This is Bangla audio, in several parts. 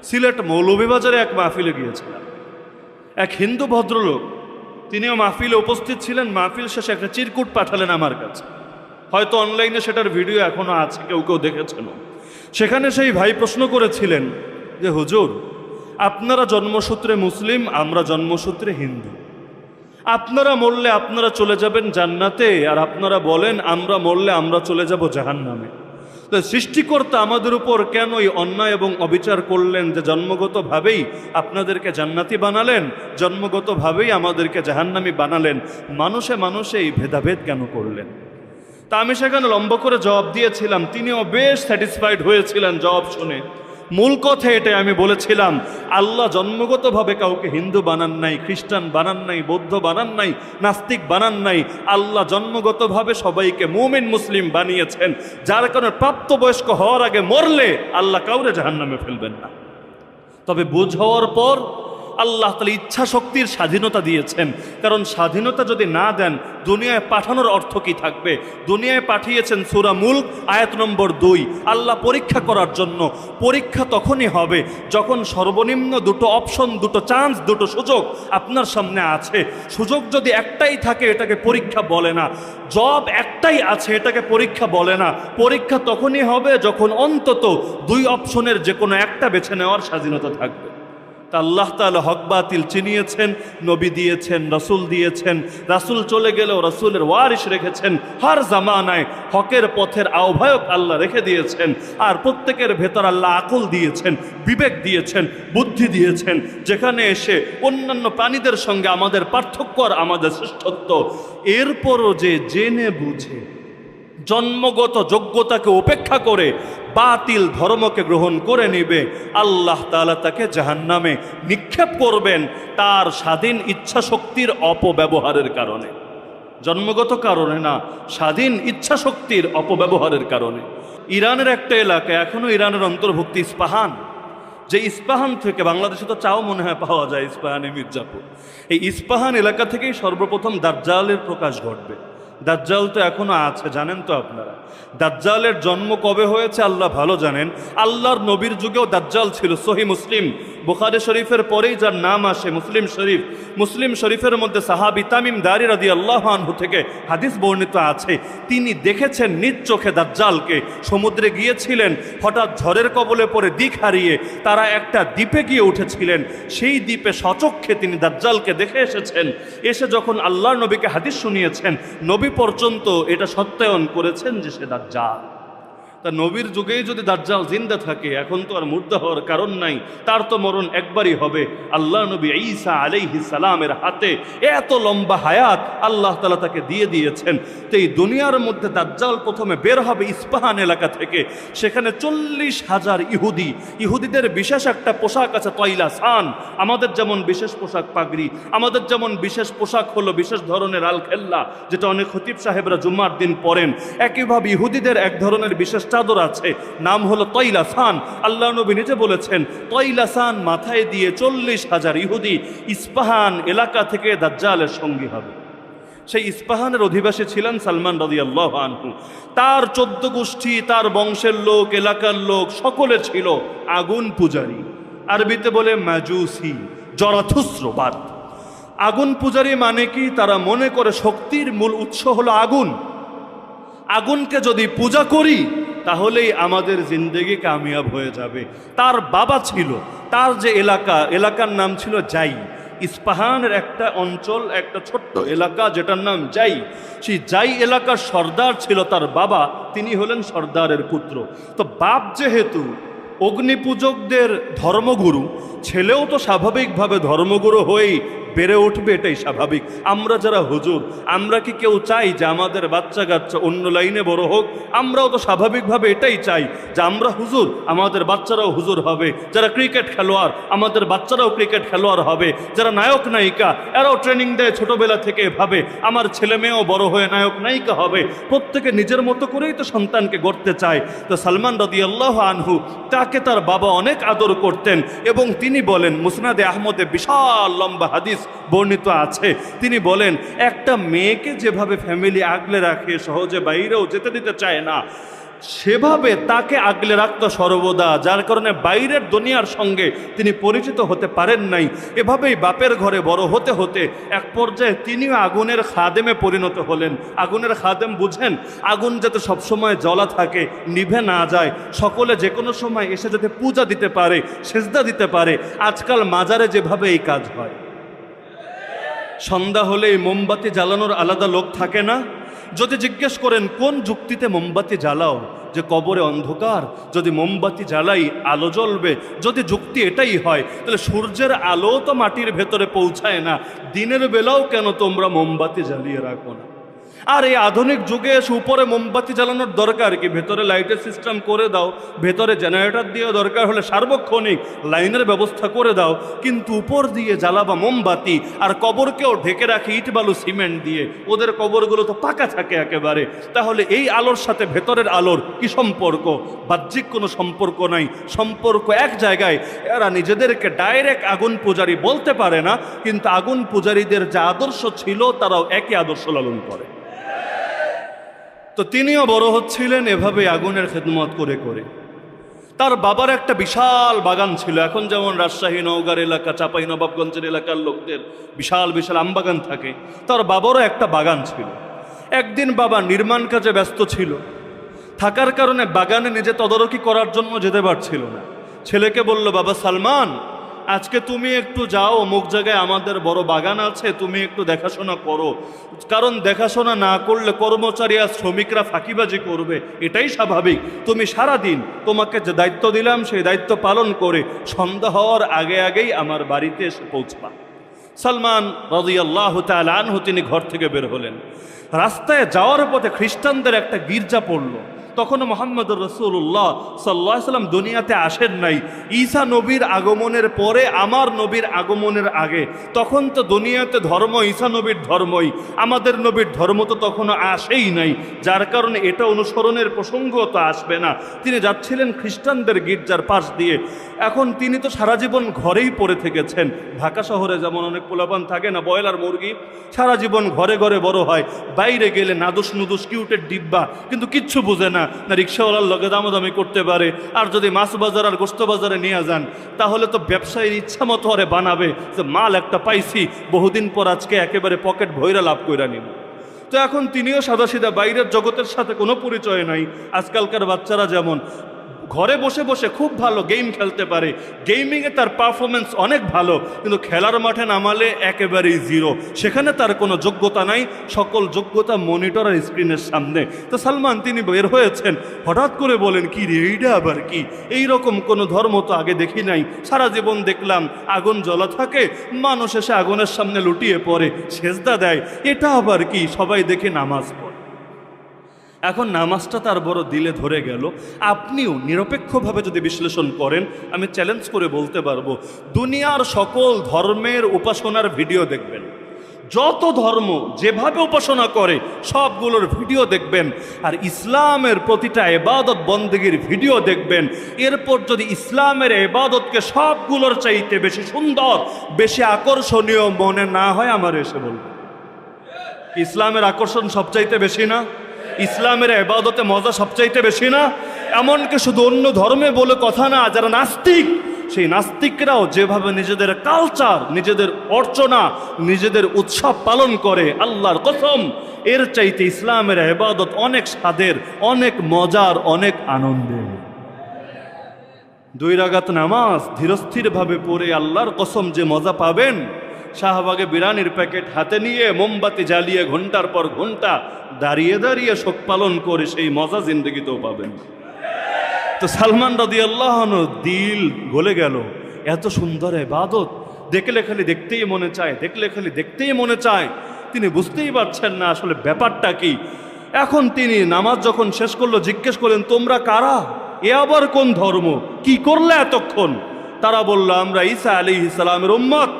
সিলেট মৌলভীবাজারে এক মাহফিলে গিয়েছিলাম। এক হিন্দু ভদ্রলোক, তিনিও মাহফিলে উপস্থিত ছিলেন। মাহফিল শেষে একটা চিরকুট পাঠালেন আমার কাছে, হয়তো অনলাইনে সেটার ভিডিও এখনো আছে, কেউ কেউ দেখেছেন। সেখানে সেই ভাই প্রশ্ন করেছিলেন যে হুজুর, আপনারা জন্মসূত্রে মুসলিম, আমরা জন্মসূত্রে হিন্দু। আপনারা মরলে আপনারা চলে যাবেন জান্নাতে, আর আপনারা বলেন আমরা মরলে আমরা চলে যাব জাহান্নামে। তো সৃষ্টিকর্তা আমাদের উপর কেন এই অন্যায় এবং অবিচার করলেন যে জন্মগতভাবেই আপনাদেরকে জান্নাতি বানালেন, জন্মগতভাবেই আমাদেরকে জাহান্নামী বানালেন? মানুষে মানুষে এই ভেদাভেদ কেন করলেন? তা আমি সেখানে লম্বা করে জবাব দিয়েছিলাম। তিনিও বেশ স্যাটিসফাইড হয়েছিলেন জবাব শুনে। মূল কথা এটাই, আমি বলেছিলাম আল্লাহ জন্মগতভাবে কাউকে হিন্দু বানান নাই, খ্রিস্টান বানান নাই, বৌদ্ধ বানান নাই, নাস্তিক বানান নাই। আল্লাহ জন্মগতভাবে সবাইকে মুমিন মুসলিম বানিয়েছেন, যার কারণে প্রাপ্তবয়স্ক হওয়ার আগে মরলে আল্লাহ কাউরে জাহান্নামে ফেলবেন না। তবে বুঝ হওয়ার পর আল্লাহ তাআলা ইচ্ছা শক্তির স্বাধীনতা দিয়েছেন। কারণ স্বাধীনতা যদি না দেন, দুনিয়ায় পাঠানোর অর্থ কি থাকবে? দুনিয়ায় পাঠিয়েছেন সূরা মুলক আয়াত নম্বর 2, আল্লাহ পরীক্ষা করার জন্য। পরীক্ষা তখনই হবে যখন সর্বনিম্ন দুটো অপশন, দুটো চান্স, দুটো সুযোগ আপনার সামনে আছে। সুযোগ যদি একটাই থাকে, এটাকে পরীক্ষা বলে না। জব একটাই আছে, এটাকে পরীক্ষা বলে না। পরীক্ষা তখনই হবে যখন অন্তত দুই অপশনের যে কোনো একটা বেছে নেওয়ার স্বাধীনতা থাকবে। তা আল্লাহ তাআলা হক বাতিল চিনিয়েছেন, নবী দিয়েছেন, রাসূল দিয়েছেন। রাসূল চলে গেলেও রাসূলের ওয়ারিস রেখেছেন। হর জামানায় হকের পথের আহ্বায়ক আল্লাহ রেখে দিয়েছেন। আর প্রত্যেকের ভেতর আল্লাহ আকল দিয়েছেন, বিবেক দিয়েছেন, বুদ্ধি দিয়েছেন, যেখানে এসে অন্যান্য প্রাণীদের সঙ্গে আমাদের পার্থক্য আর আমাদের শ্রেষ্ঠত্ব। এরপরও যে জেনে বুঝে জন্মগত যোগ্যতাকে উপেক্ষা করে বাতিল ধর্মকে গ্রহণ করে নিবে, আল্লাহ তাআলা তাকে জাহান্নামে নিক্ষেপ করবেন তার স্বাধীন ইচ্ছা শক্তির অপব্যবহারের কারণে। জন্মগত কারণে না, স্বাধীন ইচ্ছা শক্তির অপব্যবহারের কারণে। ইরানের একটা এলাকা, এখনো ইরানের অন্তর্ভুক্তি ইস্পাহান, যে ইস্পাহান থেকে, বাংলাদেশে তো চাও মনে হয় পাওয়া যায় ইস্পাহানে, মির্জাপুর, এই ইস্পাহান এলাকা থেকেই সর্বপ্রথম দাজ্জালের প্রকাশ ঘটবে। দাজ্জাল তো এখনো আছে, জানেন তো আপনারা। দাজ্জালের জন্ম কবে হয়েছে আল্লাহ ভালো জানেন। আল্লাহর নবীর যুগেও দাজ্জাল ছিল। সহিহ মুসলিম, বুখারী শরীফের পরেই যার নাম আসে মুসলিম শরীফ। মুসলিম শরীফের মধ্যে সাহাবী তামিম দারি রাদিয়াল্লাহু আনহু থেকে হাদিস বর্ণিত আছে, তিনি দেখেছেন নিজ চোখে দাজ্জালকে। সমুদ্রে গিয়েছিলেন, হঠাৎ ঝড়ের কবলে পড়ে দিক হারিয়ে তারা একটা দ্বীপে গিয়ে উঠেছিলেন। সেই দ্বীপে সচক্ষে তিনি দাজ্জালকে দেখে এসেছেন। এসে যখন আল্লাহর নবীকে হাদিস শুনিয়েছেন, নবী পর্যন্ত এটা সত্যায়ন করেছেন যে সে দাজ্জাল। তা নবীর যুগেই যদি দাজ্জাল জিন্দা থাকে, এখন তো আর মুর্দা হওয়ার কারণ নাই, তার তো মরণ একবারই হবে। আল্লাহ নবী ঈসা আলাইহিস সালামের হাতে এত লম্বা হায়াত আল্লাহ তাআলা তাকে দিয়ে দিয়েছেন। তো এই দুনিয়ার মধ্যে দাজ্জাল প্রথমে বের হবে ইস্পাহান এলাকা থেকে। সেখানে 40,000 ইহুদিদের বিশেষ একটা পোশাক আছে, তৈলাসান। আমাদের যেমন বিশেষ পোশাক পাগড়ি, আমাদের যেমন বিশেষ পোশাক হলো বিশেষ ধরনের আল খেল্লা, যেটা অনেক খতিব সাহেবরা জুম্মার দিন পরেন। একইভাবে ইহুদিদের এক ধরনের বিশেষ চাদর আছে, নাম হলো তৈলাসান। আল্লাহ নবী নিজে বলেছেন, তৈলাসান মাথায় দিয়ে 40,000 ইহুদি ইস্পাহান এলাকা থেকে দাজ্জালের সঙ্গী হবে। সেই ইস্পাহানের অধিবাসী ছিলেন সালমান রাদিয়াল্লাহু আনহু। তার 14 গোষ্ঠী, তার বংশের লোক, এলাকার লোক সকলে ছিল আগুন পূজারী। আরবিতে বলে মাজুসি, জরাথুস্রবাদ। আগুন পূজারী মানে কি? তারা মনে করে শক্তির মূল উৎস হলো আগুন। আগুনকে যদি পূজা করি তাহলেই আমাদের জিন্দেগি কামিয়াব হয়ে যাবে। তার বাবা ছিল, তার যে এলাকার নাম ছিল জাই। ইস্পাহানের একটা অঞ্চল, একটা ছোট্ট এলাকা যেটার নাম জাই। সেই জাই এলাকার সর্দার ছিল তার বাবা, তিনি হলেন সর্দারের পুত্র। তো বাপ যেহেতু অগ্নিপূজকদের ধর্মগুরু, ছেলেও তো স্বাভাবিকভাবে ধর্মগুরু হয়েই বেড়ে উঠবে, এটাই স্বাভাবিক। আমরা যারা হুজুর, আমরা কি কেউ চাই যে আমাদের বাচ্চা কাচ্চা অন্য লাইনে বড় হোক? আমরাও তো স্বাভাবিকভাবে এটাই চাই যে আমরা হুজুর, আমাদের বাচ্চারাও হুজুর হবে। যারা ক্রিকেট খেলোয়াড়, আমাদের বাচ্চারাও ক্রিকেট খেলোয়াড় হবে। যারা নায়ক নায়িকা, এরাও ট্রেনিং দেয় ছোটবেলা থেকে, ভাবে আমার ছেলে মেয়েও বড় হয়ে নায়ক নায়িকা হবে। প্রত্যেকে নিজের মতো করেই তো সন্তানকে গড়তে চায়। তো সালমান রাদিয়াল্লাহু আনহু, তাকে তার বাবা অনেক আদর করতেন। এবং তিনি বলেন, মুসনাদে আহমদে বিশাল লম্বা হাদিস বর্ণিত আছে, তিনি বলেন, একটা মেয়েকে যেভাবে ফ্যামিলি আগলে রাখে, সহজে বাইরেও যেতে দিতে চায় না, সেভাবে তাকে আগলে রাখতো সর্বদা, যার কারণে বাইরের দুনিয়ার সঙ্গে তিনি পরিচিত হতে পারেন নাই। এভাবেই বাপের ঘরে বড় হতে হতে এক পর্যায়ে তিনিও আগুনের খাদেমে পরিণত হলেন। আগুনের খাদেম বুঝেন, আগুন যাতে সবসময় জ্বলা থাকে, নিভে না যায়, সকলে যে কোনো সময় এসে যাতে পূজা দিতে পারে, সেজদা দিতে পারে। আজকাল মাজারে যেভাবে এই কাজ হয়, সন্ধ্যা হলেই মোমবাতি জ্বালানোর আলাদা লোক থাকে না? যদি জিজ্ঞেস করেন কোন যুক্তিতে মোমবাতি জ্বালাও, যে কবরে অন্ধকার, যদি মোমবাতি জ্বালাই আলো জ্বলবে। যদি যুক্তি এটাই হয়, তাহলে সূর্যের আলো তো মাটির ভেতরে পৌঁছায় না, দিনের বেলাও কেন তোমরা মোমবাতি জ্বালিয়ে রাখো না? আর এই আধুনিক যুগে এসে উপরে মোমবাতি জ্বালানোর দরকার কি? ভেতরে লাইটের সিস্টেম করে দাও, ভেতরে জেনারেটর দিয়ে দরকার হলে সার্বক্ষণিক লাইনের ব্যবস্থা করে দাও, কিন্তু উপর দিয়ে জ্বালাবা মোমবাতি আর কবরকেও ঢেকে রাখি ইট বালু সিমেন্ট দিয়ে। ওদের কবরগুলো তো পাকা থাকে একেবারে। তাহলে এই আলোর সাথে ভেতরের আলোর কি সম্পর্ক? বাহ্যিক কোনো সম্পর্ক নাই, সম্পর্ক এক জায়গায়। এরা নিজেদেরকে ডাইরেক্ট আগুন পূজারী বলতে পারে না, কিন্তু আগুন পূজারীদের যে আদর্শ ছিল তারাও একই আদর্শ লালন করে। তো তিনিও বড় হচ্ছিলেন এভাবে আগুনের খেদমত করে করে। তার বাবার একটা বিশাল বাগান ছিল। এখন যেমন রাজশাহী, নওগাঁর এলাকা, চাঁপাইনবাবগঞ্জের এলাকার লোকদের বিশাল বিশাল আমবাগান থাকে, তার বাবারও একটা বাগান ছিল। একদিন বাবা নির্মাণ কাজে ব্যস্ত ছিল, থাকার কারণে বাগানে নিজে তদারকি করার জন্য যেতে পারছিল না। ছেলেকে বলল, বাবা সালমান, আজকে তুমি একটু যাও, অমুক জায়গায় আমাদের বড় বাগান আছে, তুমি একটু দেখাশোনা করো। কারণ দেখাশোনা না করলে কর্মচারী আর শ্রমিকরা ফাঁকিবাজি করবে, এটাই স্বাভাবিক। তুমি সারা দিন, তোমাকে যে দায়িত্ব দিলাম সেই দায়িত্ব পালন করে সন্ধ্যা হওয়ার আগে আগেই আমার বাড়িতে এসে পৌঁছবা। সালমান রাদিয়াল্লাহু তাআলা আনহু তিনি ঘর থেকে বের হলেন। রাস্তায় যাওয়ার পথে খ্রিস্টানদের একটা গির্জা পড়ল। তখন মুহাম্মদুর রাসূলুল্লাহ সাল্লাল্লাহু আলাইহি ওয়াসাল্লাম দুনিয়াতে আসেন নাই। ঈসা নবীর আগমনের পরে, আমার নবীর আগমনের আগে। তখন তো দুনিয়াতে ধর্ম ঈসা নবীর ধর্মই, আমাদের নবীর ধর্ম তো তখনও আসেই নাই, যার কারণে এটা অনুসরণের প্রসঙ্গ তো আসবে না। তিনি যাচ্ছিলেন খ্রিস্টানদের গির্জার পাশ দিয়ে। এখন তিনি তো সারা জীবন ঘরেই পড়ে থেকেছেন। ঢাকা শহরে যেমন অনেক পোলাপান থাকে না, ব্রয়লার মুরগি, সারা জীবন ঘরে ঘরে বড় হয়, বাইরে গেলে নাদুস নুদুস কিউটের ডিব্বা, কিন্তু কিচ্ছু বুঝে না। না রিক্সাওয়ালার লগে দামাদামি করতে পারে, আর যদি মাছ বাজার আর গোস্ত বাজারে নিয়ে যান তাহলে তো ব্যবসায়ীর ইচ্ছা মতো আরে বানাবে যে মাল একটা পাইছি, বহুদিন পর আজকে একেবারে পকেট ভৈরা লাভ কইরা নিব। তো এখন তিনিও সাদাসিধা, বাইরের জগতের সাথে কোনো পরিচয় নাই। আজকালকার বাচ্চারা যেমন ঘরে বসে বসে খুব ভালো গেম খেলতে পারে, গেমিংয়ে তার পারফরমেন্স অনেক ভালো, কিন্তু খেলার মাঠে নামালে একেবারেই জিরো, সেখানে তার কোনো যোগ্যতা নাই, সকল যোগ্যতা মনিটর আর স্ক্রিনের সামনে। তো সালমান তিনি বের হয়েছেন, হঠাৎ করে বলেন, কি রে এইটা আবার কি? এইরকম কোনো ধর্ম তো আগে দেখি নাই। সারা জীবন দেখলাম আগুন জ্বলা থাকে, মানুষ এসে আগুনের সামনে লুটিয়ে পড়ে, সেজদা দেয়, এটা আবার কি? সবাই দেখে নামাজ পড়ে। এখন নামাজটা তার বড় দিলে ধরে গেল। আপনিও নিরপেক্ষভাবে যদি বিশ্লেষণ করেন, আমি চ্যালেঞ্জ করে বলতে পারবো, দুনিয়ার সকল ধর্মের উপাসনার ভিডিও দেখবেন, যত ধর্ম যেভাবে উপাসনা করে সবগুলোর ভিডিও দেখবেন, আর ইসলামের প্রতিটা ইবাদত বন্দেগীর ভিডিও দেখবেন। এরপর যদি ইসলামের ইবাদতকে সবগুলোর চাইতে বেশি সুন্দর, বেশি আকর্ষণীয় মনে না হয়, আমার এসে বলবেন। ইসলামের আকর্ষণ সবচাইতে বেশি না? ইসলামের ইবাদতে মজা সবচাইতে বেশি না? এমনকি শুধু অন্য ধর্মে বলে কথা না, যারা নাস্তিক, সেই নাস্তিকরাও যেভাবে নিজেদের কালচার, নিজেদের অর্চনা, নিজেদের উৎসব পালন করে, আল্লাহর কসম এর চাইতে ইসলামের ইবাদত অনেক স্বাদের, অনেক মজার, অনেক আনন্দের। 2 রাকাত নামাজ ধীরস্থিরভাবে পড়ে আল্লাহর কসম যে মজা পাবেন, শাহবাগে বিরিয়ানির প্যাকেট হাতে নিয়ে মোমবাতি জ্বালিয়ে ঘন্টার পর ঘন্টা দাঁড়িয়ে দাঁড়িয়ে শোক পালন করে সেই মজা জিন্দগিতেও পাবেন। তো সালমান রাদিয়াল্লাহু আনহু দিল গলে গেল। এত সুন্দর ইবাদত দেখলে খালি দেখতেই মনে চায়, দেখলে খালি দেখতেই মনে চায়। তিনি বুঝতেই পারছেন না আসলে ব্যাপারটা কি। এখন তিনি নামাজ যখন শেষ করলো, জিজ্ঞেস করলেন, তোমরা কারা? এ আবার কোন ধর্ম? কি করলে এতক্ষণ? তারা বলল, আমরা ঈসা আলাইহিস সালামের উম্মত,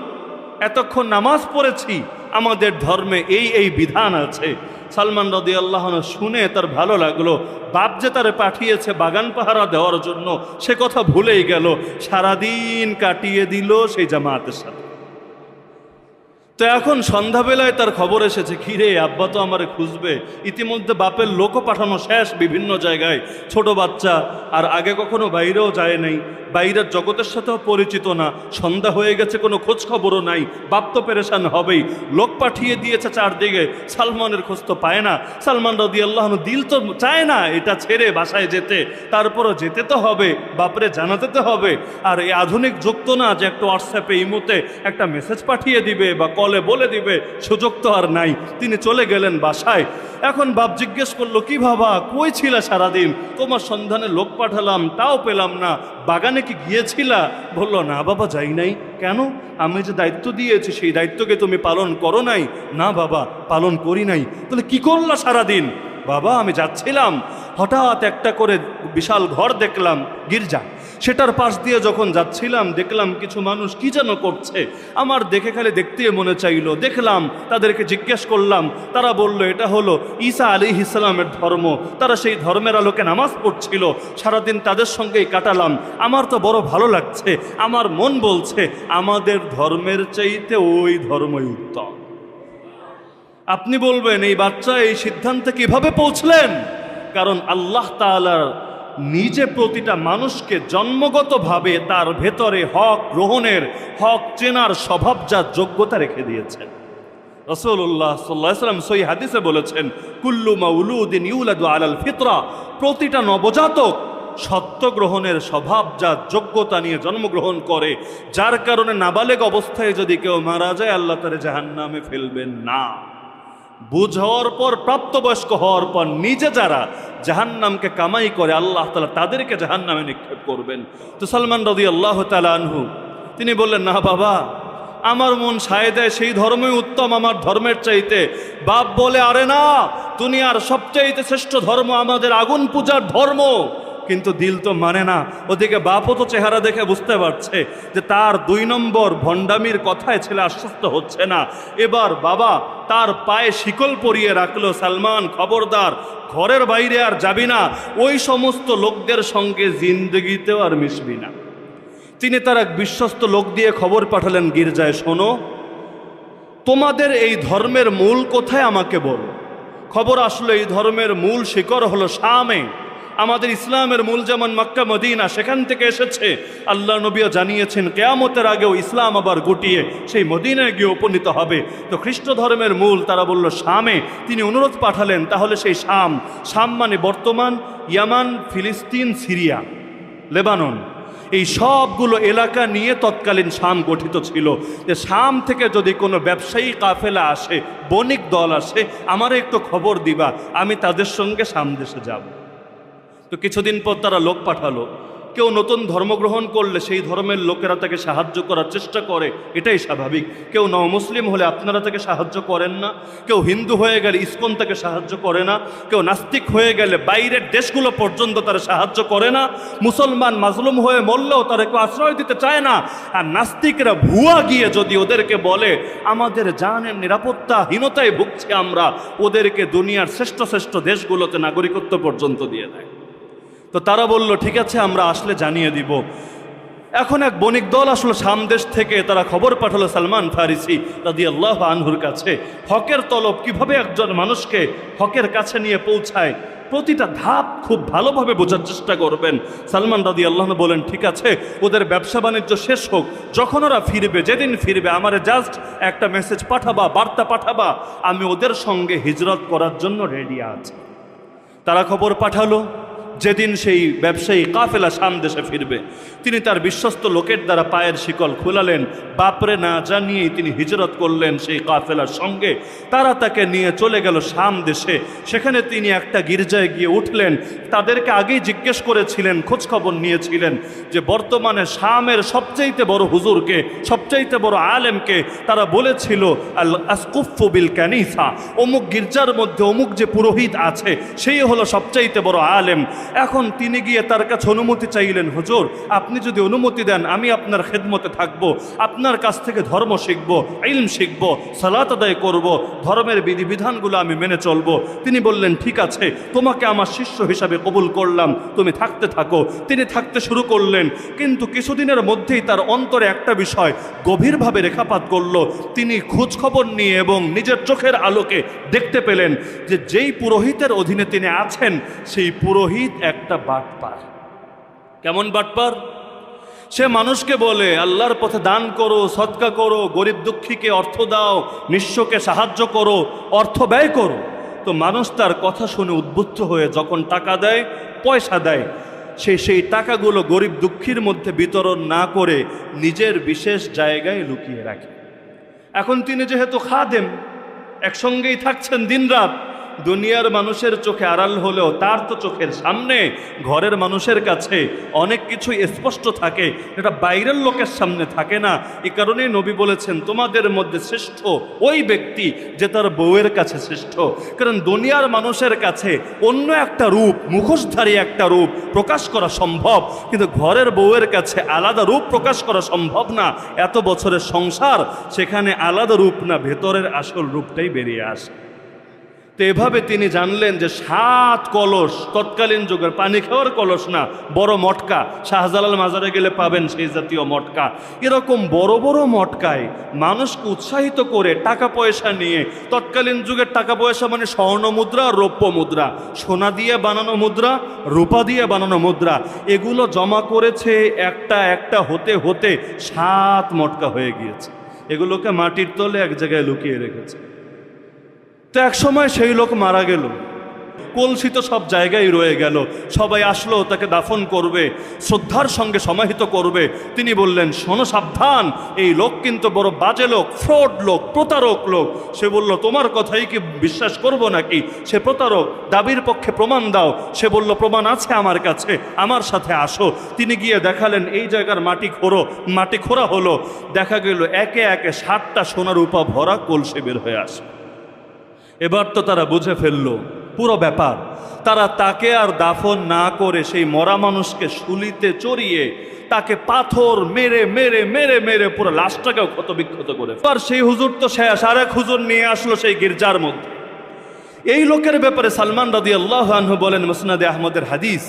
এতক্ষণ নামাজ পড়েছি, আমাদের ধর্মে এই এই বিধান আছে। সালমান রাদিয়াল্লাহু আনহু শুনে তার ভালো লাগলো। বাপ যে তারে পাঠিয়েছে বাগান পাহারা দেওয়ার জন্য, সে কথা ভুলেই গেল। সারাদিন কাটিয়ে দিল সেই জামাতের সাথে। তো এখন সন্ধ্যাবেলায় তার খবর এসেছে, কিরে আব্বা তো আমারে খুঁজবে। ইতিমধ্যে বাপের লোকও পাঠানো শেষ বিভিন্ন জায়গায়, ছোট বাচ্চা আর আগে কখনো বাইরেও যায় নাই, বাইরের জগতের সাথেও পরিচিত না, সন্ধ্যা হয়ে গেছে, কোনো খোঁজ খবরও নাই, বাপ তো পেরেশান হবেই। লোক পাঠিয়ে দিয়েছে চারদিকে, সালমানের খোঁজ তো পায় না। সালমান রাদিয়াল্লাহু আনহু দিল তো চায় না এটা ছেড়ে বাসায় যেতে, তারপরও যেতে তো হবে, বাপরে জানাতে তো হবে। আর এই আধুনিক যুগ তো না যে একটা হোয়াটসঅ্যাপে ইমোতে একটা মেসেজ পাঠিয়ে দিবে বা কলে বলে দিবে, সুযোগ তো আর নাই। তিনি চলে গেলেন বাসায়। এখন বাপ জিজ্ঞেস করলো, কি বাবা কই ছিলা সারাদিন? তোমার সন্ধানে লোক পাঠালাম তাও পেলাম না, বাগানে কি গিয়েছিলা? বললো, না বাবা যাই নাই। কেন? আমি যে দায়িত্ব দিয়েছি সেই দায়িত্বকে তুমি পালন করো নাই? না বাবা পালন করি নাই। তাহলে কি করলা সারাদিন? বাবা আমি যাচ্ছিলাম, হঠাৎ একটা করে বিশাল ঘর দেখলাম, গির্জা। সেটার পাশ দিয়ে যখন যাচ্ছিলাম দেখলাম কিছু মানুষ কি যেন করছে। আমার দেখে খালি দেখতে মনে চাইলো, দেখলাম, তাদেরকে জিজ্ঞেস করলাম, তারা বলল এটা হলো ঈসা আলাইহিস সালামের ধর্ম। তারা সেই ধর্মের আলোকে নামাজ পড়ছিল, সারাদিন তাদের সঙ্গেই কাটালাম। আমার তো বড় ভালো লাগছে, আমার মন বলছে আমাদের ধর্মের চাইতে ওই ধর্মই উত্তম। আপনি বলবেন এই বাচ্চা এই সিদ্ধান্তে কিভাবে পৌঁছলেন? কারণ আল্লাহ তাআলা নিজে প্রতিটা মানুষকে জন্মগতভাবে তার ভেতরে হক গ্রহণের, হক চেনার স্বভাবজাত যোগ্যতা রেখে দিয়েছেন। রাসূলুল্লাহ সাল্লাল্লাহু আলাইহি ওয়াসাল্লাম সহিহ হাদিসে বলেছেন, কুল্লু মাউলুদিন ইউলাদু আলাল ফিতরা, প্রতিটা নবজাতক সত্য গ্রহণের স্বভাবজাত যোগ্যতা নিয়ে জন্মগ্রহণ করে, যার কারণে নাবালেগ অবস্থায় যদি কেউ মারা যায় আল্লাহ তাআলা জাহান্নামে ফেলবেন না। বুঝ হওয়ার পর, প্রাপ্তবয়স্ক হওয়ার পর নিজে যারা জাহান্নামকে কামাই করে আল্লাহ তাআলা তাদেরকে জাহান্নামে নিক্ষেপ করবেন। তো সালমান রাদিয়াল্লাহু তাআলা আনহু তিনি বললেন, না বাবা আমার মন সায় দেয় সেই ধর্মই উত্তম আমার ধর্মের চাইতে। বাপ বলে, আরে না, দুনিয়ার সবচাইতে শ্রেষ্ঠ ধর্ম আমাদের আগুন পূজার ধর্ম। কিন্তু দিল তো মানে না। ওদিকে বাপও তো চেহারা দেখে বুঝতে পারছে যে তার 2 নম্বর ভণ্ডামির কথায় ছেলে আশ্বস্ত হচ্ছে না। এবার বাবা তার পায়ে শিকল পরিয়ে রাখলো, সালমান খবরদার, ঘরের বাইরে আর যাবি না, ওই সমস্ত লোকদের সঙ্গে জিন্দগিতেও আর মিশবি না। তিনি তার এক বিশ্বস্ত লোক দিয়ে খবর পাঠালেন গির্জায়, শোনো তোমাদের এই ধর্মের মূল কোথায় আমাকে বলো। খবর আসলো এই ধর্মের মূল শিকড় হলো শামে। আমাদের ইসলামের মূল যেমন মক্কা মদিনা, সেখান থেকে এসেছে। আল্লাহ নবীও জানিয়েছেন কিয়ামতের আগেও ইসলাম আবার গুটিয়ে সেই মদিনায় গিয়ে উপনীত হবে। তো খ্রিস্ট ধর্মের মূল তারা বলল শামে। তিনি অনুরোধ পাঠালেন, তাহলে সেই শাম, শাম মানে বর্তমান ইয়ামান, ফিলিস্তিন, সিরিয়া, লেবানন, এই সবগুলো এলাকা নিয়ে তৎকালীন শাম গঠিত ছিল। যে শাম থেকে যদি কোনো ব্যবসায়ী কাফেলা আসে, বণিক দল আসে, আমারে একটু খবর দিবা, আমি তাদের সঙ্গে শাম দেশে যাব। তো কিছুদিন পর তারা লোক পাঠালো। কেউ নতুন ধর্মগ্রহণ করলে সেই ধর্মের লোকেরা তাকে সাহায্য করার চেষ্টা করে, এটাই স্বাভাবিক। কেউ মুসলিম হলে আপনারা তাকে সাহায্য করেন না, কেউ হিন্দু হয়ে গেলে ইসকন তাকে সাহায্য করে না, কেউ নাস্তিক হয়ে গেলে বাইরের দেশগুলো পর্যন্ত তারা সাহায্য করে না, মুসলমান মাজলুম হয়ে মরলেও তারা কেউ আশ্রয় দিতে চায় না। আর নাস্তিকরা ভুয়া গিয়ে যদি ওদেরকে বলে আমাদের জানের নিরাপত্তাহীনতায় ভুগছে আমরা, ওদেরকে দুনিয়ার শ্রেষ্ঠ শ্রেষ্ঠ দেশগুলোতে নাগরিকত্ব পর্যন্ত দিয়ে দেয়। তো তারা বলল ঠিক আছে আমরা আসলে জানিয়ে দিব। এখন এক বণিক দল আসলো শাম দেশ থেকে, তারা খবর পাঠালো সালমান ফারিসি রাদিয়াল্লাহু আনহুর কাছে। হকের তলব কিভাবে একজন মানুষকে হকের কাছে নিয়ে পৌঁছায়, প্রতিটা ধাপ খুব ভালোভাবে বোঝার চেষ্টা করবেন। সালমান রাদিয়াল্লাহু আনহু বলেন ঠিক আছে, ওদের ব্যবসা বাণিজ্য শেষ হোক, যখন ওরা ফিরবে, যেদিন ফিরবে আমারে জাস্ট একটা মেসেজ পাঠাবা, বার্তা পাঠাবা, আমি ওদের সঙ্গে হিজরত করার জন্য রেডি আছি। তারা খবর পাঠালো যেদিন সেই ব্যবসায়ী কাফেলা শাম দেশে ফিরবে, তিনি তার বিশ্বস্ত লোকের দ্বারা পায়ের শিকল খুলালেন, বাপরে না জানিয়েই তিনি হিজরত করলেন সেই কাফেলার সঙ্গে। তারা তাকে নিয়ে চলে গেল শাম দেশে। সেখানে তিনি একটা গির্জায় গিয়ে উঠলেন। তাদেরকে আগেই জিজ্ঞেস করেছিলেন, খোঁজখবর নিয়েছিলেন যে বর্তমানে শামের সবচাইতে বড় হুজুরকে, সবচাইতে বড় আলেমকে। তারা বলেছিল আল আসকুফু বিল কানিসা, অমুক গির্জার মধ্যে অমুক যে পুরোহিত আছে সেই হলো সবচাইতে বড় আলেম। এখন তিনি গিয়ে তার কাছে অনুমতি চাইলেন, হুজুর আপনি যদি অনুমতি দেন আমি আপনার খেদমতে থাকব, আপনার কাছ থেকে ধর্ম শিখব, ইলম শিখব, সালাত আদায় করব, ধর্মের বিধিবিধানগুলো আমি মেনে চলব। তিনি বললেন ঠিক আছে, তোমাকে আমার শিষ্য হিসাবে কবুল করলাম, তুমি থাকতে থাকো। তিনি থাকতে শুরু করলেন, কিন্তু কিছুদিনের মধ্যেই তার অন্তরে একটা বিষয় গভীরভাবে রেখাপাত করল। তিনি খোঁজ খবর নিয়ে এবং নিজের চোখের আলোকে দেখতে পেলেন যে যেই পুরোহিতের অধীনে তিনি আছেন সেই পুরোহিত একটা বাটপার। কেমন বাটপার? সে মানুষকে বলে আল্লাহর পথে দান করো, সদকা করো, গরিব দুঃখীকে অর্থ দাও, নিঃস্বকে সাহায্য করো, অর্থ ব্যয় করো। তো মানুষ তার কথা শুনে উদ্বুদ্ধ হয়ে যখন টাকা দেয়, পয়সা দেয়, সেই টাকাগুলো গরিব দুঃখীর মধ্যে বিতরণ না করে নিজের বিশেষ জায়গায় লুকিয়ে রাখে। এখন তিনি যেহেতু খাদেম, একসঙ্গেই থাকছেন দিনরাত, দুনিয়ার মানুষের চোখে আড়াল হলেও তার তো চোখের সামনে ঘরের মানুষের কাছে অনেক কিছুই স্পষ্ট থাকে, এটা বাইরের লোকের সামনে থাকে না। এই কারণেই নবী বলেছেন তোমাদের মধ্যে শ্রেষ্ঠ ওই ব্যক্তি যে তার বউয়ের কাছে শ্রেষ্ঠ। কারণ দুনিয়ার মানুষের কাছে অন্য একটা রূপ, মুখোশধারী একটা রূপ প্রকাশ করা সম্ভব, কিন্তু ঘরের বউয়ের কাছে আলাদা রূপ প্রকাশ করা সম্ভব না। এত বছরের সংসার, সেখানে আলাদা রূপ না, ভেতরের আসল রূপটাই বেরিয়ে আসে। তো এভাবে তিনি জানলেন যে 7 কলস, তৎকালীন যুগের পানি খাওয়ার কলস না, বড় মটকা, শাহজালাল মাজারে গেলে পাবেন সেই জাতীয় মটকা, এরকম বড় বড় মটকায় মানুষকে উৎসাহিত করে টাকা পয়সা নিয়ে, তৎকালীন যুগের টাকা পয়সা মানে স্বর্ণ মুদ্রা, রৌপ্য মুদ্রা, সোনা দিয়ে বানানো মুদ্রা, রূপা দিয়ে বানানো মুদ্রা, এগুলো জমা করেছে একটা একটা হতে হতে 7 মটকা হয়ে গিয়েছে। এগুলোকে মাটির তলে এক জায়গায় লুকিয়ে রেখেছে। তো এক সময় সেই লোক মারা গেল, কলসি তো সব জায়গায় রয়ে গেল, সবাই আসলো তাকে দাফন করবে, শ্রদ্ধার সঙ্গে সমাহিত করবে। তিনি বললেন শোনো সাবধান, এই লোক কিন্তু বড় বাজে লোক, ফ্রড লোক, প্রতারক লোক। সে বলল তোমার কথাই কি বিশ্বাস করব নাকি? সে প্রতারক, দাবির পক্ষে প্রমাণ দাও। সে বলল প্রমাণ আছে আমার কাছে, আমার সাথে আসো। তিনি গিয়ে দেখালেন এই জায়গার মাটি খোঁড়া হলো, দেখা গেল একে একে 7টা সোনার রূপা ভরা কলসি বের হয়ে আসে। এবার তো তারা বুঝে ফেললো পুরো ব্যাপার। তারা তাকে আর দাফন না করে সেই মরা মানুষকে শুলিতে চড়িয়ে তাকে পাথর মেরে মেরে মেরে মেরে পুরো লাশটাকেও ক্ষতবিক্ষত করে। আর সেই হুজুর তো শেষ, আর এক হুজুর নিয়ে আসলো সেই গির্জার মধ্যে। এই লোকের ব্যাপারে সালমান রাদিয়াল্লাহু আনহু বলেন, মুসনাদে আহমদের হাদিস,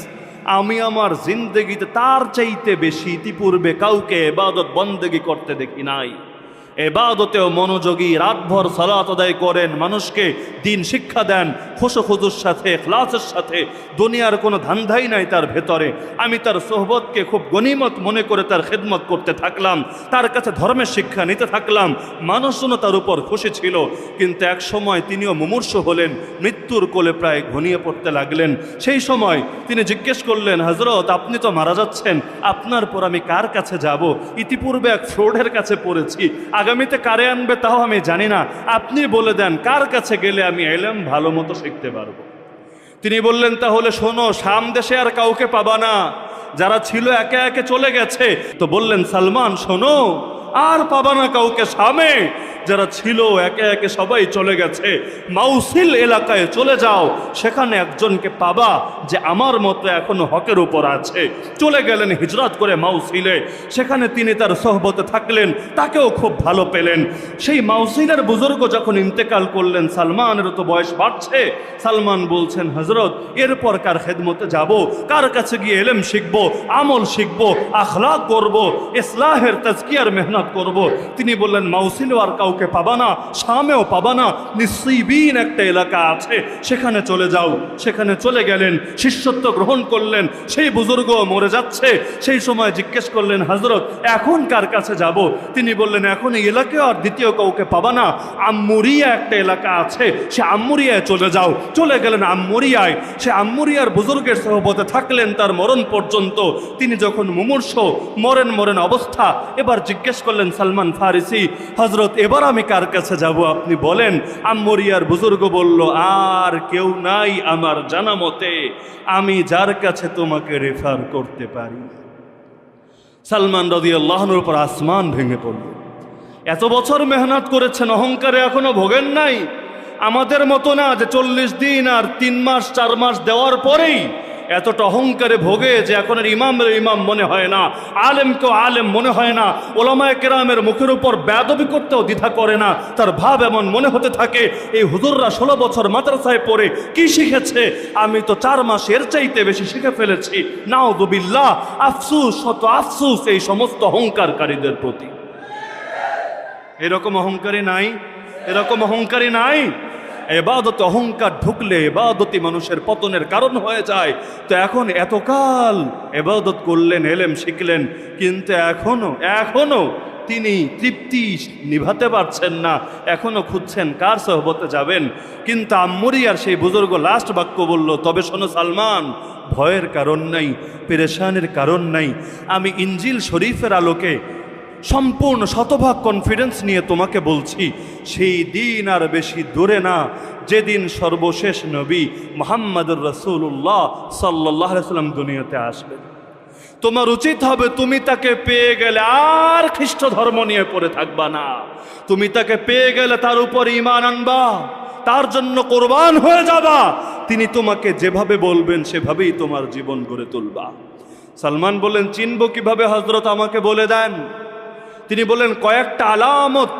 আমি আমার জিন্দেগিতে তার চাইতে বেশি ইতিপূর্বে কাউকে ইবাদত বন্দেগী করতে দেখি নাই। ইবাদতেও মনোযোগী, রাতভর সালাত আদায় করেন, মানুষকে দিন শিক্ষা দেন, খুশুখুজুর সাথে, ইখলাসের সাথে, দুনিয়ার কোনো ধান্ধাই নাই তার ভেতরে। আমি তার সোহবতকে খুব গনিমত মনে করে তার খেদমত করতে থাকলাম, তার কাছে ধর্মের শিক্ষা নিতে থাকলাম, মানুষজনও তার উপর খুশি ছিল। কিন্তু এক সময় তিনিও মুমূর্ষু হলেন, মৃত্যুর কোলে প্রায় ঘনিয়ে পড়তে লাগলেন। সেই সময় তিনি জিজ্ঞেস করলেন, হযরত আপনি তো মারা যাচ্ছেন, আপনার পর আমি কার কাছে যাব? ইতিপূর্বে এক ফ্রডের কাছে পড়েছি, আগামীতে কারে আনবে তাও আমি জানি না, আপনি বলে দেন কার কাছে গেলে আমি ইলম ভালো মতো শিখতে পারবো। তিনি বললেন তাহলে শোনো, শাম দেশে আর কাউকে পাবা না, যারা ছিল একে একে চলে গেছে। তো বললেন সালমান শোনো, আর পাবা না কাউকে শামে, যারা ছিল একে একে সবাই চলে গেছে। মাউসিল এলাকায় চলে যাও, সেখানে একজনকে পাবা যে আমার মতো এখনো হকের উপর আছে। চলে গেলেন হিজরত করে মাউসিলে, সেখানে তিনি তার সোহবতে থাকলেন, তাকেও খুব ভালো পেলেন। সেই মাউসিলের বুজুর্গ যখন ইন্তেকাল করলেন, সালমানের তো বয়স বাড়ছে, সালমান বলছেন হযরত এরপর কার খেদমতে যাব, কার কাছে গিয়ে ইলম শিখব, আমল শিখব, আখলাক করব, ইসলাহের তাজকিয়ার মেহনত করব? তিনি বললেন মাউসিল আর কাউকে পাবা না, শামেও পাবা না, নিসিবিন একটা এলাকা আছে, সেখানে চলে যাও। সেখানে চলে গেলেন, শিষ্যত্ব গ্রহণ করলেন। সেই বুজুর্গ মরে যাচ্ছে, সেই সময় জিজ্ঞেস করলেন হযরত এখন কার কাছে যাব? তিনি বললেন এখন এই এলাকায় আর দ্বিতীয় কাউকে পাবা না, আম্মুরিয়া একটা এলাকা আছে, সে আম্মুরিয়ায় চলে যাও। চলে গেলেন আম্মুরিয়ায়, সে আম্মুরিয়ার বুজুর্গের সোহবতে থাকলেন তার মরণ পর্যন্ত। তিনি যখন মুমূর্ষ মরেন অবস্থা, এবার জিজ্ঞেস করলেন সালমান ফারিসি, হযরত এবার আমি কার কাছে যাব আপনি বলেন? আম্মুরিয়ার বুজুর্গ বলল আর কেউ নাই আমার জানা মতে, আমি যার কাছে তোমাকে রেফার করতে পারি। সালমান রাদিয়াল্লাহু আনহুর উপর আসমান ভেঙে পড়ল। এত বছর মেহনত করেছেন, অহংকারে এখনো ভোগেন নাই। আমাদের মতো না যে 40 দিন আর 3 মাস 4 মাস দেওয়ার পরেই এতটা অহংকারে ভোগে যে এখন আর ইমামের ইমাম মনে হয় না, আলেমকেও আলেম মনে হয় না, ওলামায়ে কেরামের মুখের উপর বেয়াদবি করতেও দ্বিধা করে না। তার ভাব এমন মনে হতে থাকে এই হুজুররা 16 বছর মাদ্রাসায় পড়ে কি শিখেছে, আমি তো 4 মাস এর চাইতে বেশি শিখে ফেলেছি। নাউযুবিল্লাহ, আফসুস, শত আফসুস এই সমস্ত অহংকারকারীদের প্রতি। এরকম অহংকারী নাই, এরকম অহংকারী নাই। ইবাদতে অহংকার ঢুকলে ইবাদতি মানুষের পতনের কারণ হয়ে যায়। তো এখন এতকাল ইবাদত করলেন, এলেম শিখলেন, কিন্তু এখনো তিনি তৃপ্তি নিভাতে পারছেন না, এখনো খুঁজছেন কার সোহবতে যাবেন। কিন্তু আম্মুরি আর সেই বুজুর্গ লাস্ট বাক্য বলল, তবে শোনো সালমান, ভয়ের কারণ নাই, পেরেশানির কারণ নাই। আমি ইনজিল শরীফের আলোকে সম্পূর্ণ শতভাগ কনফিডেন্স নিয়ে তোমাকে বলছি, সেই দিন আর বেশি দূরে না যেদিন সর্বশেষ নবী মুহাম্মদুর রাসূলুল্লাহ সাল্লাল্লাহু আলাইহি ওয়াসাল্লাম দুনিয়াতে আসবেন। তোমার উচিত হবে তুমি তাকে পেয়ে গেলে আর খ্রিস্ট ধর্ম নিয়ে পড়ে থাকবা না। তুমি তাকে পেয়ে গেলে তার উপর ঈমান আনবা, তার জন্য কোরবান হয়ে যাবা। তিনি তোমাকে যেভাবে বলবেন সেভাবেই তোমার জীবন গড়ে তুলবা। সালমান বললেন, চিনব কিভাবে হযরত, আমাকে বলে দেন। তিনি বললেন, কয়েকটা আলামত,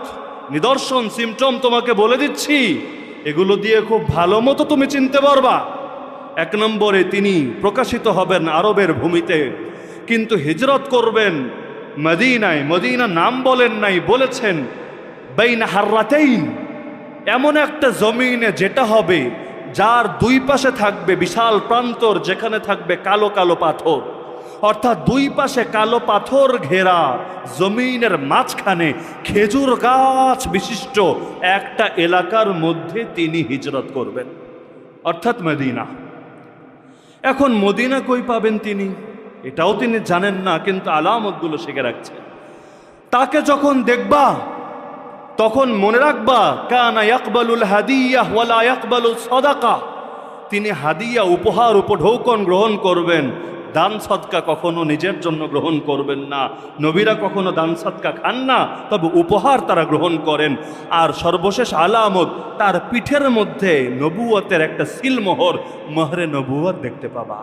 নিদর্শন, সিমটম তোমাকে বলে দিচ্ছি, এগুলো দিয়ে খুব ভালো মতো তুমি চিনতে পারবা। 1 নম্বরে, তিনি প্রকাশিত হবেন আরবের ভূমিতে, কিন্তু হিজরত করবেন মদিনায়। মদিনা নাম বলেন নাই, বলেছেন বাইনা হাররাতাইন, এমন একটা জমিনে যেটা হবে যার 2 পাশে থাকবে বিশাল প্রান্তর, যেখানে থাকবে কালো কালো পাথর। অর্থাৎ 2 পাশে কালো পাথর ঘেরা জমিনের মাঝখানে খেজুর গাছ বিশিষ্ট একটা এলাকার মধ্যে তিনি হিজরত করবেন, অর্থাৎ মদিনা। এখন মদিনা কই পাবেন তিনি, এটাও তিনি জানেন না, কিন্তু আলামতগুলো শিখে রাখছেন। তাকে যখন দেখবা তখন মনে রাখবা, কানা ইয়াকবালুল হাদিয়া ওয়ালা ইয়াকবালু সাদাকা, তিনি হাদিয়া, উপহার, উপঢৌকন গ্রহণ করবেন, দান সদকা কখনো নিজের জন্য গ্রহণ করবেন না। নবীরা কখনো দান সদকা খান না, তবে উপহার তারা গ্রহণ করেন। আর সর্বশেষ আলামত, তার পিঠের মধ্যে নবুয়তের একটা সিলমোহর, মোহরে নবুয়ত দেখতে পাবা।